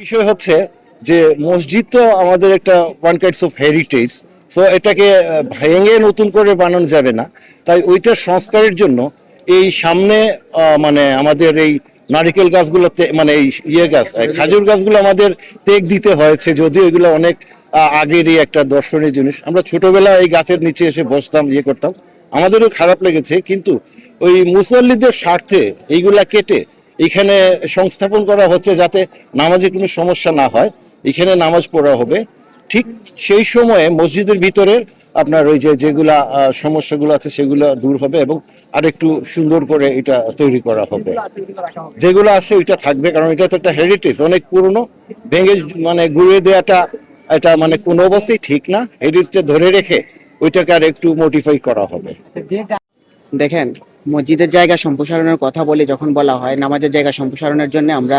বিষয় হচ্ছে যে মসজিদ তো আমাদের একটা one kinds of heritage. So এটাকে ভেঙে নতুন করে বানানো যাবে না। তাই ওইটার সংস্কারের জন্য এই সামনে মানে আমাদের এই নারিকেল গাছগুলোতে মানে এই গাছ খাজুর গাছগুলো আমাদের টেক দিতে হয়েছে, যদিও এগুলো অনেক আগেরই একটা দর্শনীয় জিনিস। আমরা ছোটবেলায় এই গাছের নিচে এসে বসতাম, করতাম, আমাদেরও খারাপ লেগেছে, কিন্তু ওই মুসল্লিদের স্বার্থে এইগুলা কেটে এখানে সংস্থাপন করা হচ্ছে যাতে নামাজে কোনো সমস্যা না হয়। এখানে নামাজ পড়া হবে, ঠিক সেই সময়ে মসজিদের ভিতরে আপনার ওই যে যেগুলা সমস্যাগুলো আছে সেগুলো দূর হবে এবং আরেকটু সুন্দর করে এটা তৈরি করা হবে। যেগুলো আছে ওইটা থাকবে, কারণ এটা তো একটা হেরিটেজ, অনেক পুরনো। ভেঙে মানে ঘুরিয়ে দেওয়াটা এটা মানে কোনো অবস্থায় ঠিক না। হেরিটেজটা ধরে রেখে ওইটাকে আর একটু মডিফাই করা হবে। দেখেন, মসজিদের জায়গা সম্প্রসারণের কথা বলে যখন বলা হয় নামাজের জায়গা সম্প্রসারণের জন্য আমরা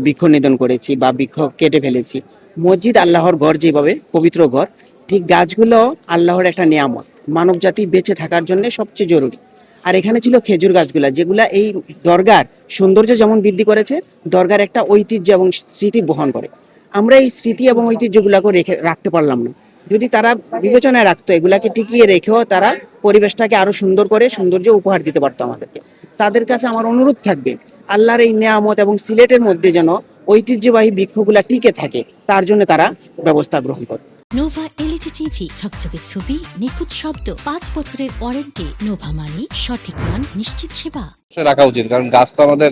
বৃক্ষ নিধন করেছি বা বৃক্ষ কেটে ফেলেছি। মসজিদ আল্লাহর ঘর, যেভাবে পবিত্র ঘর, ঠিক গাছগুলো আল্লাহর একটা নিয়ামত, মানব জাতি বেঁচে থাকার জন্য সবচেয়ে জরুরি। আর এখানে ছিল খেজুর গাছগুলা, যেগুলা এই দরগার সৌন্দর্য যেমন বৃদ্ধি করেছে, দরগার একটা ঐতিহ্য এবং স্মৃতি বহন করে। আমরা এই স্মৃতি এবং ঐতিহ্যগুলাকে রাখতে পারলাম না। যদি তারা বিবেচনায় রাখতো, এগুলাকে টিকিয়ে রেখেও তারা পরিবেশটাকে আরো সুন্দর করে সৌন্দর্য উপহার দিতে পারতো আমাদেরকে। তাদের কাছে আমার অনুরোধ থাকবে, আল্লাহর এই নেয়ামত এবং সিলেটের মধ্যে যেন ঐতিহ্যবাহী বৃক্ষগুলা টিকে থাকে, তার জন্য তারা ব্যবস্থা গ্রহণ করে। নোভা এলইডি টিভি, ঝকঝকে ছবি, নিখুঁত শব্দ, 5 বছরের ওয়ারেন্টি। নোভা মানে সঠিক মান, নিশ্চিত সেবা। রাখা উচিত, কারণ গাছ তো আমাদের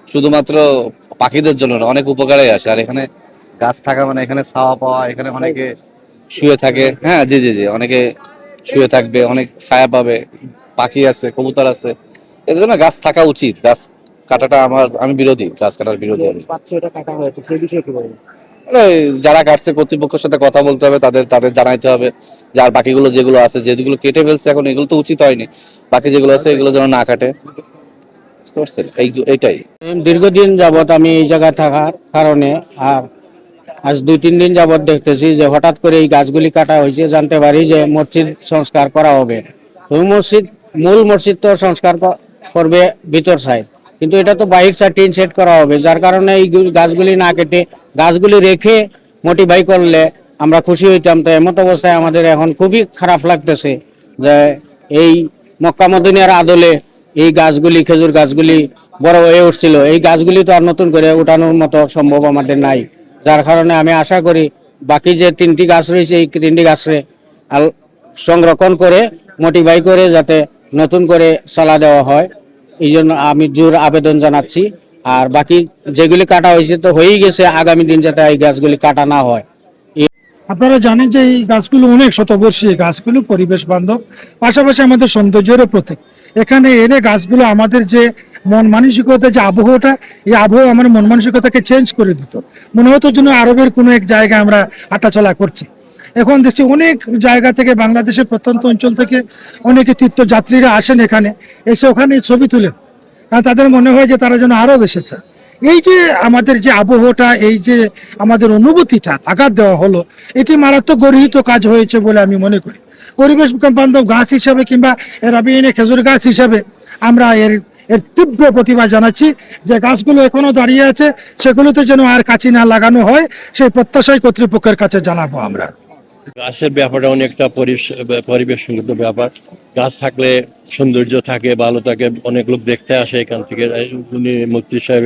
শুধুমাত্র পাখিদের জন্য না, অনেক উপকারে আসে। আর এখানে গাছ থাকা মানে এখানে ছাওয়া পাওয়া, এখানে অনেকে শুয়ে থাকে। হ্যাঁ, জি জি জি, অনেকে শুয়ে থাকবে, অনেক ছায়া পাবে, পাখি আছে, কবুতর আছে। এর জন্য গাছ থাকা উচিত। গাছ কাটাটা আমি বিরোধী, গাছ কাটার বিরোধী আমি। কাটা হয়েছে, সেই বিষয়ে কি বলবেন? এই যারা কাটছে কর্তৃপক্ষের সাথে কথা বলতে হবে, তাদের তাদের জানাইতে হবে যে আর বাকিগুলো যেগুলো আছে, যেগুলো কেটে ফেলছে এখন, এগুলো তো উচিত হয়নি। বাকি যেগুলো আছে এগুলো যেন না কাটে, বুঝতে পারছেন? এইটাই। দীর্ঘদিন যাবত আমি এই জায়গায় থাকার কারণে, আর আজ 2-3 দিন যাবত দেখতেছি যে হঠাৎ করে এই গাছগুলি কাটা হয়েছে। জানতে পারি যে মসজিদ সংস্কার করা হবে। ওই মূল মসজিদ তো সংস্কার করবে ভিতর সাইড, কিন্তু এটা তো বাহির সাইড টিন সেট করা হবে। যার কারণে এই গাছগুলি না কেটে গাছগুলি রেখে মডিফাই করলে আমরা খুশি হইতাম। তো এমত অবস্থায় আমাদের এখন খুবই খারাপ লাগতেছে যে এই মক্কা মদিনার আদলে এই গাছগুলি, খেজুর গাছগুলি বড় হয়ে উঠছিল, এই গাছগুলি তো আর নতুন করে উঠানোর মতো সম্ভব আমাদের নাই। যার কারণে আমি আশা করি বাকি যে 3টি গাছ রয়েছে, এই 3টি গাছরে সংরক্ষণ করে মডিফাই করে যাতে নতুন করে চালা দেওয়া হয়, এই জন্য আমি জোর আবেদন জানাচ্ছি। আর বাকি যেগুলি কাটা হয়েছে তো হয়েই গেছে, আগামী দিন যাতে এই গাছগুলি কাটা না হয়। আপনারা জানেন যে এই গাছগুলো অনেক শতবর্ষী, গাছগুলো পরিবেশ বান্ধব, পাশাপাশি আমাদের সৌন্দর্যেরও প্রতীক। এখানে এনে গাছগুলো আমাদের যে মন মানসিকতা, যে আবহাওয়াটা, এই আবহাওয়া আমার মন মানসিকতাকে চেঞ্জ করে দিত। মনে হতো যেন আরবের কোনো এক জায়গায় আমরা হাঁটাচলা করছি। এখন দেখছি অনেক জায়গা থেকে, বাংলাদেশের প্রত্যন্ত অঞ্চল থেকে অনেকে তীর্থযাত্রীরা আসেন এখানে, এসে ওখানে ছবি তুলেন, কারণ তাদের মনে হয় যে তারা যেন আরব এসেছে। এই যে আমাদের যে আবহাওয়াটা, এই যে আমাদের অনুভূতিটা আঘাত দেওয়া হলো, এটি মারাত্মক গর্হিত কাজ হয়েছে বলে আমি মনে করি। পরিবেশ বান্ধব গাছ হিসাবে কিংবা রাবিয়ানে খেজুর গাছ হিসাবে আমরা এর এর তীব্র প্রতিবাদ জানাচ্ছি। যে গাছগুলো এখনো দাঁড়িয়ে আছে, সেগুলোতে যেন আর কাঁচি না লাগানো হয়, সেই প্রত্যাশাই কর্তৃপক্ষের কাছে জানাবো আমরা। গাছের ব্যাপারটা অনেকটা পরিবেশ সংগত ব্যাপার। গাছ থাকলে সৌন্দর্য থাকে, ভালো থাকে, অনেক লোক দেখতে আসে এখান থেকে। উনি মুফতি সাহেব